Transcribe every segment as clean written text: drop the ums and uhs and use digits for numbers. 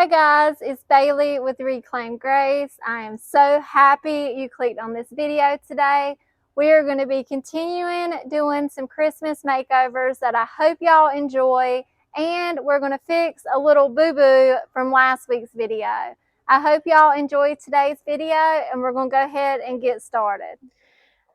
Hey guys, it's Bailey with Reclaim Grace. I am so happy you clicked on this video today. We are going to be continuing doing some Christmas makeovers that I hope y'all enjoy, and we're going to fix a little boo-boo from last week's video. I hope y'all enjoyed today's video, and we're going to go ahead and get started.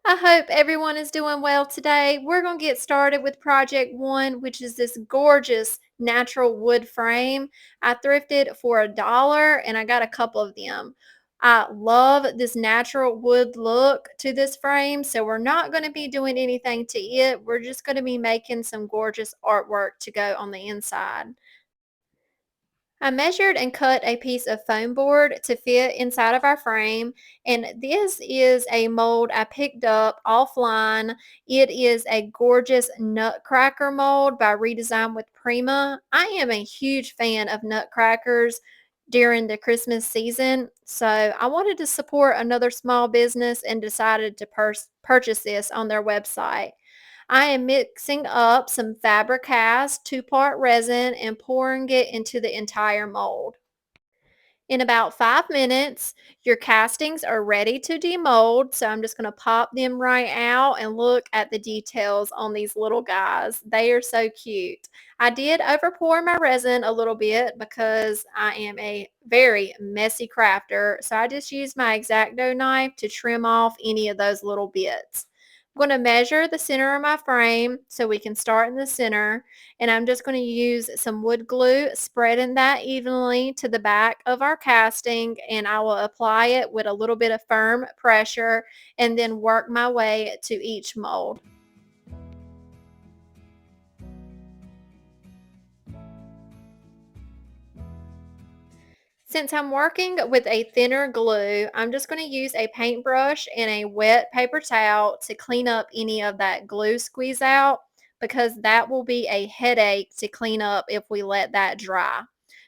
I hope everyone is doing well today. We're going to get started with project one, which is this gorgeous natural wood frame. I thrifted for $1 and I got a couple of them. I love this natural wood look to this frame, so we're not going to be doing anything to it. We're just going to be making some gorgeous artwork to go on the inside. I measured and cut a piece of foam board to fit inside of our frame, and this is a mold I picked up offline. It is a gorgeous Nutcracker mold by Redesign with Prima. I am a huge fan of Nutcrackers during the Christmas season, so I wanted to support another small business and decided to purchase this on their website. I am mixing up some fabric cast, 2-part resin, and pouring it into the entire mold. In about 5 minutes, your castings are ready to demold, so I'm just going to pop them right out and look at the details on these little guys. They are so cute. I did overpour my resin a little bit because I am a very messy crafter, so I just used my X-Acto knife to trim off any of those little bits. I'm going to measure the center of my frame so we can start in the center, and I'm just going to use some wood glue, spreading that evenly to the back of our casting, and I will apply it with a little bit of firm pressure and then work my way to each mold. Since I'm working with a thinner glue, I'm just going to use a paintbrush and a wet paper towel to clean up any of that glue squeeze out, because that will be a headache to clean up if we let that dry.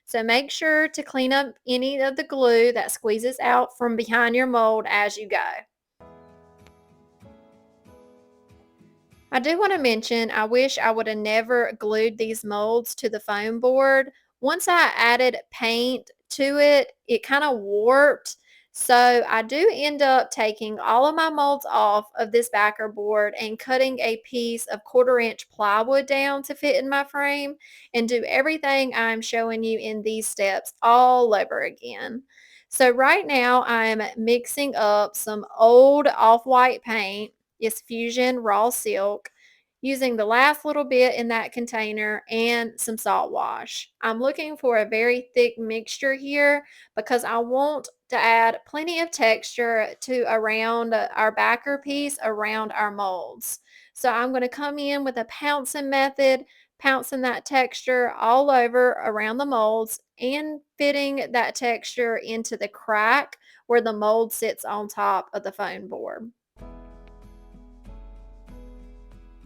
So make sure to clean up any of the glue that squeezes out from behind your mold as you go. I do want to mention, I wish I would have never glued these molds to the foam board. Once I added paint to it, it kind of warped. So I do end up taking all of my molds off of this backer board and cutting a piece of 1/4-inch plywood down to fit in my frame, and do everything I'm showing you in these steps all over again. So right now I'm mixing up some old off-white paint. It's Fusion Raw Silk, using the last little bit in that container and some salt wash. I'm looking for a very thick mixture here because I want to add plenty of texture to around our backer piece around our molds. So I'm going to come in with a pouncing method, pouncing that texture all over around the molds and fitting that texture into the crack where the mold sits on top of the foam board.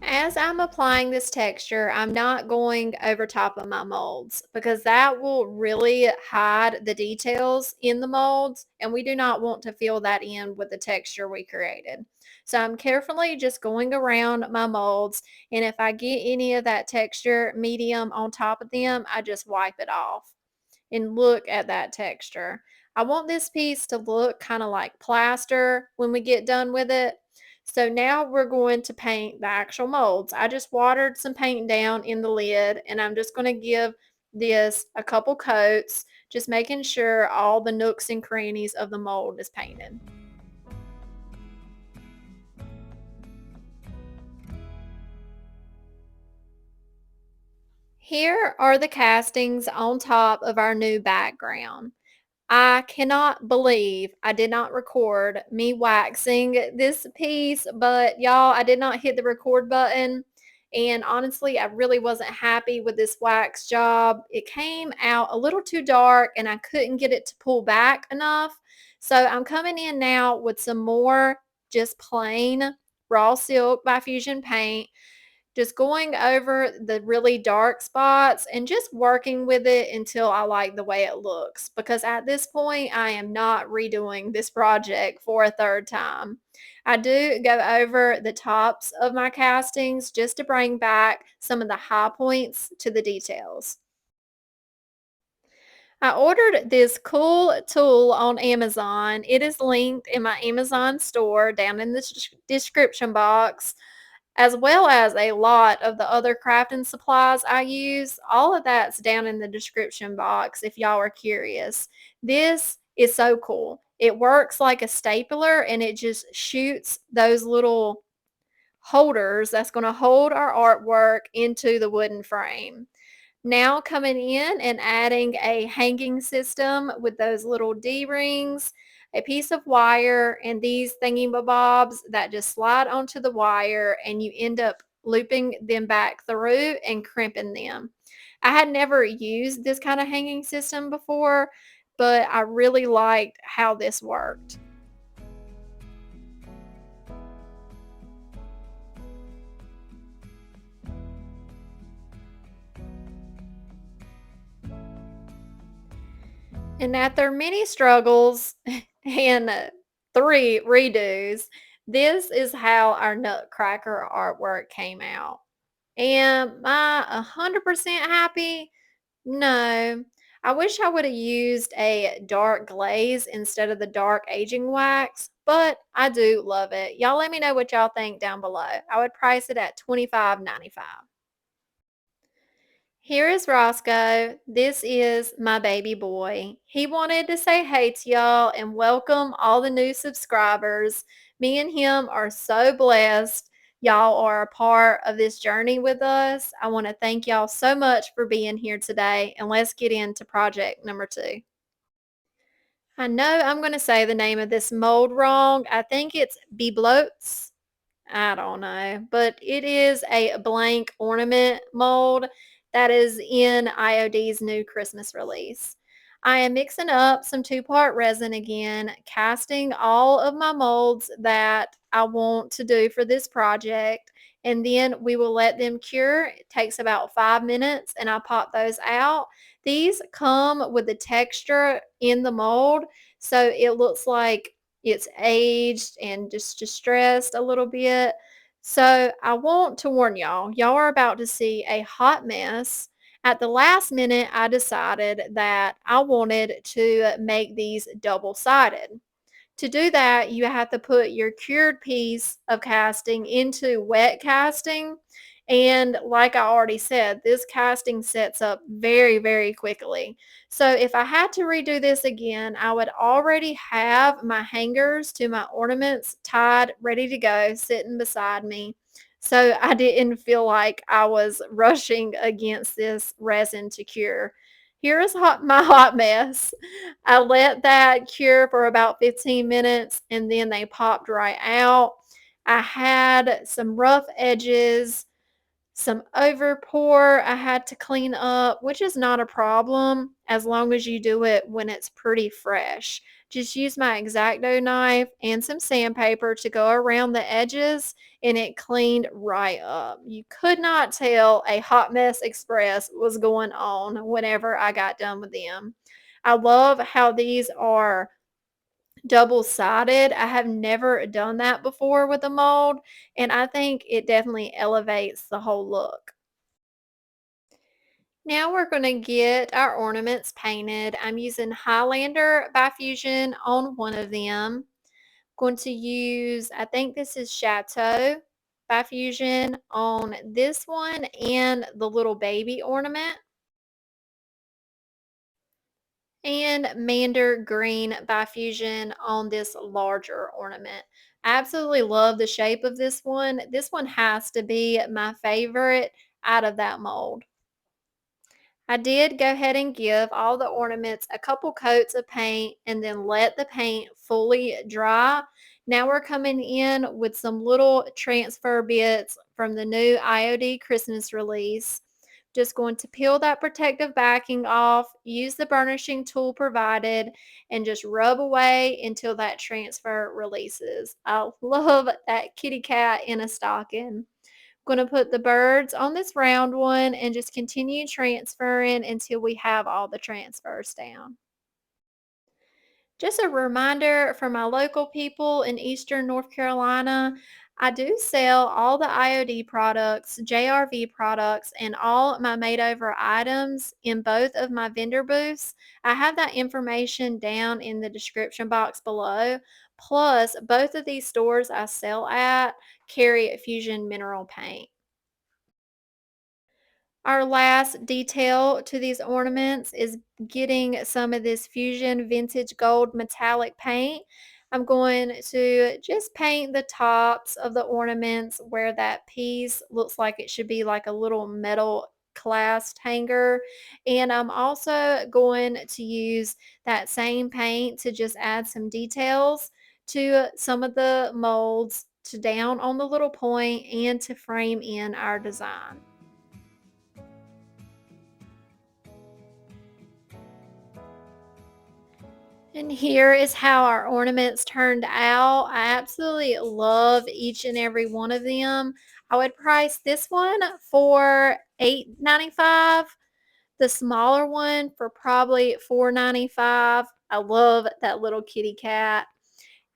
As I'm applying this texture, I'm not going over top of my molds because that will really hide the details in the molds, and we do not want to fill that in with the texture we created. So I'm carefully just going around my molds, and if I get any of that texture medium on top of them, I just wipe it off. And look at that texture. I want this piece to look kind of like plaster when we get done with it. So now we're going to paint the actual molds. I just watered some paint down in the lid, and I'm just going to give this a couple coats, just making sure all the nooks and crannies of the mold is painted. Here are the castings on top of our new background. I cannot believe I did not record me waxing this piece, but y'all, I did not hit the record button. And honestly, I really wasn't happy with this wax job. It came out a little too dark and I couldn't get it to pull back enough. So I'm coming in now with some more just plain raw silk by Fusion paint, just going over the really dark spots and just working with it until I like the way it looks, because at this point I am not redoing this project for a third time. I do go over the tops of my castings just to bring back some of the high points to the details. I ordered this cool tool on Amazon. It is linked in my Amazon store down in the description box, as well as a lot of the other crafting supplies I use. All of that's down in the description box if y'all are curious. This is so cool. It works like a stapler and it just shoots those little holders that's going to hold our artwork into the wooden frame. Now coming in and adding a hanging system with those little D-rings, a piece of wire, and these thingy-bobs that just slide onto the wire and you end up looping them back through and crimping them. I had never used this kind of hanging system before, but I really liked how this worked. And after many struggles and 3 redos, this is how our Nutcracker artwork came out. Am I 100% happy? No. I wish I would have used a dark glaze instead of the dark aging wax, but I do love it. Y'all let me know what y'all think down below. I would price it at $25.95. Here is Roscoe. This is my baby boy. He wanted to say hey to y'all and welcome all the new subscribers. Me and him are so blessed. Y'all are a part of this journey with us. I want to thank y'all so much for being here today, and let's get into project number 2. I know I'm going to say the name of this mold wrong. I think it's Biblotes. I don't know, but it is a blank ornament mold that is in IOD's new Christmas release. I am mixing up some two-part resin again, casting all of my molds that I want to do for this project, and then we will let them cure. It takes about 5 minutes, and I pop those out. These come with the texture in the mold, so it looks like it's aged and just distressed a little bit. So I want to warn y'all, y'all are about to see a hot mess. At the last minute, I decided that I wanted to make these double-sided. To do that, you have to put your cured piece of casting into wet casting. And like I already said, this casting sets up very, very quickly. So if I had to redo this again, I would already have my hangers to my ornaments tied, ready to go, sitting beside me. So I didn't feel like I was rushing against this resin to cure. Here is my hot mess. I let that cure for about 15 minutes and then they popped right out. I had some rough edges, some overpour I had to clean up, which is not a problem as long as you do it when it's pretty fresh. Just use my X-Acto knife and some sandpaper to go around the edges and it cleaned right up. You could not tell a hot mess express was going on whenever I got done with them. I love how these are double-sided. I have never done that before with a mold, and I think it definitely elevates the whole look. Now we're going to get our ornaments painted. I'm using Highlander by Fusion on one of them. Going to use, I think this is Chateau by Fusion on this one and the little baby ornament. And Mander Green by Fusion on this larger ornament. I absolutely love the shape of this one. This one has to be my favorite out of that mold. I did go ahead and give all the ornaments a couple coats of paint and then let the paint fully dry. Now we're coming in with some little transfer bits from the new IOD Christmas release. Just going to peel that protective backing off, use the burnishing tool provided, and just rub away until that transfer releases. I love that kitty cat in a stocking. Going to put the birds on this round one and just continue transferring until we have all the transfers down. Just a reminder for my local people in Eastern North Carolina, I do sell all the IOD products, JRV products, and all my made over items in both of my vendor booths. I have that information down in the description box below. Plus, both of these stores I sell at carry Fusion mineral paint. Our last detail to these ornaments is getting some of this Fusion Vintage Gold metallic paint. I'm going to just paint the tops of the ornaments where that piece looks like it should be like a little metal clasped hanger. And I'm also going to use that same paint to just add some details to some of the molds to down on the little point and to frame in our design. And here is how our ornaments turned out. I absolutely love each and every one of them. I would price this one for $8.95, the smaller one for probably $4.95. I love that little kitty cat.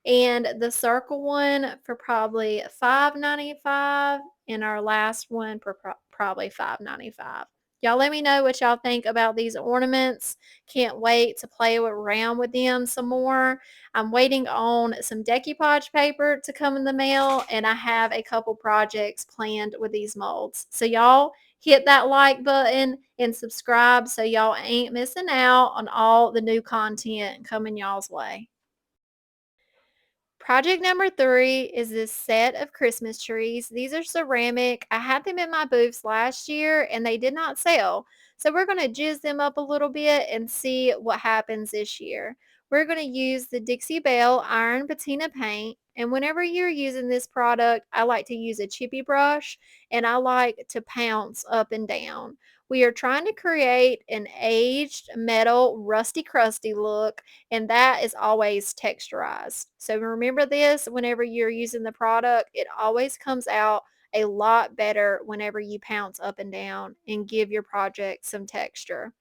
And the circle one for probably $5.95, and our last one for probably $5.95. Y'all let me know what y'all think about these ornaments. Can't wait to play around with them some more. I'm waiting on some decoupage paper to come in the mail, and I have a couple projects planned with these molds. So y'all hit that like button and subscribe so y'all ain't missing out on all the new content coming y'all's way. Project number 3 is this set of Christmas trees. These are ceramic. I had them in my booths last year and they did not sell. So we're going to jizz them up a little bit and see what happens this year. We're going to use the Dixie Belle Iron Patina paint. And whenever you're using this product, I like to use a chippy brush and I like to pounce up and down. We are trying to create an aged metal rusty crusty look, and that is always texturized. So remember this whenever you're using the product, it always comes out a lot better whenever you pounce up and down and give your project some texture.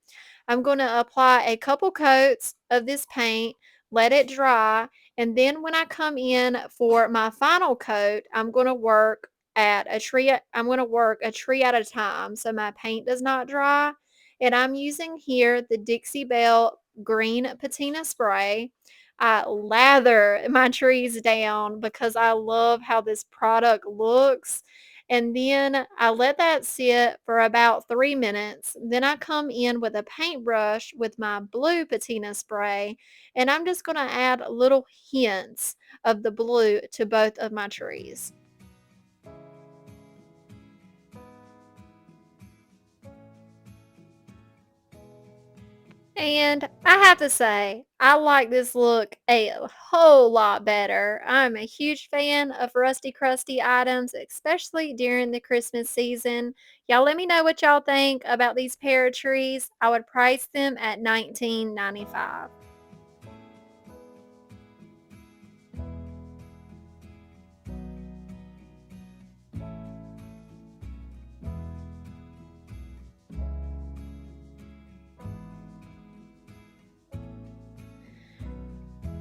I'm going to apply a couple coats of this paint, let it dry, and then when I come in for my final coat, I'm going to work a tree at a time so my paint does not dry. And I'm using here the Dixie Belle green patina spray. I lather my trees down because I love how this product looks. And then I let that sit for about 3 minutes. Then I come in with a paintbrush with my blue patina spray, and I'm just going to add little hints of the blue to both of my trees. And I have to say, I like this look a whole lot better. I'm a huge fan of rusty crusty items, especially during the Christmas season. Y'all let me know what y'all think about these pear trees. I would price them at $19.95.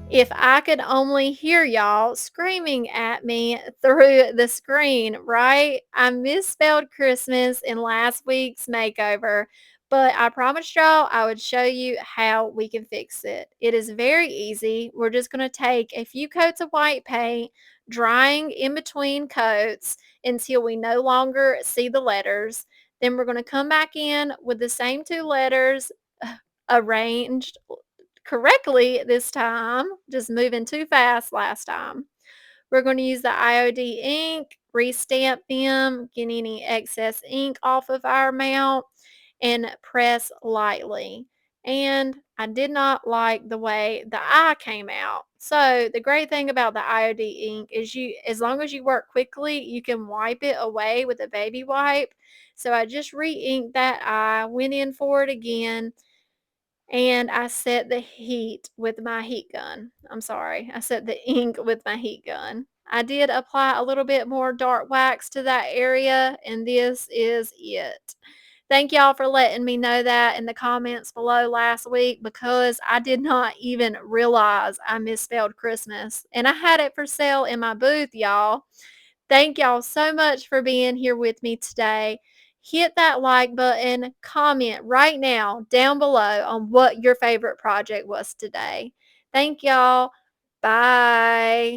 If I could only hear y'all screaming at me through the screen, right? I misspelled Christmas in last week's makeover, but I promised y'all I would show you how we can fix it. It is very easy. We're just going to take a few coats of white paint, drying in between coats until we no longer see the letters. Then we're going to come back in with the same two letters arranged correctly this time, just moving too fast last time. We're going to use the IOD ink, re-stamp them, get any excess ink off of our mount, and press lightly. And I did not like the way the eye came out. So the great thing about the IOD ink is as long as you work quickly, you can wipe it away with a baby wipe. So I just re-inked that eye, went in for it again, and I set the heat with my heat gun. I'm sorry, I set the ink with my heat gun. I did apply a little bit more dark wax to that area, and this is it. Thank y'all for letting me know that in the comments below last week because I did not even realize I misspelled Christmas. And I had it for sale in my booth, y'all. Thank y'all so much for being here with me today. Hit that like button, comment right now down below on what your favorite project was today. Thank y'all. Bye.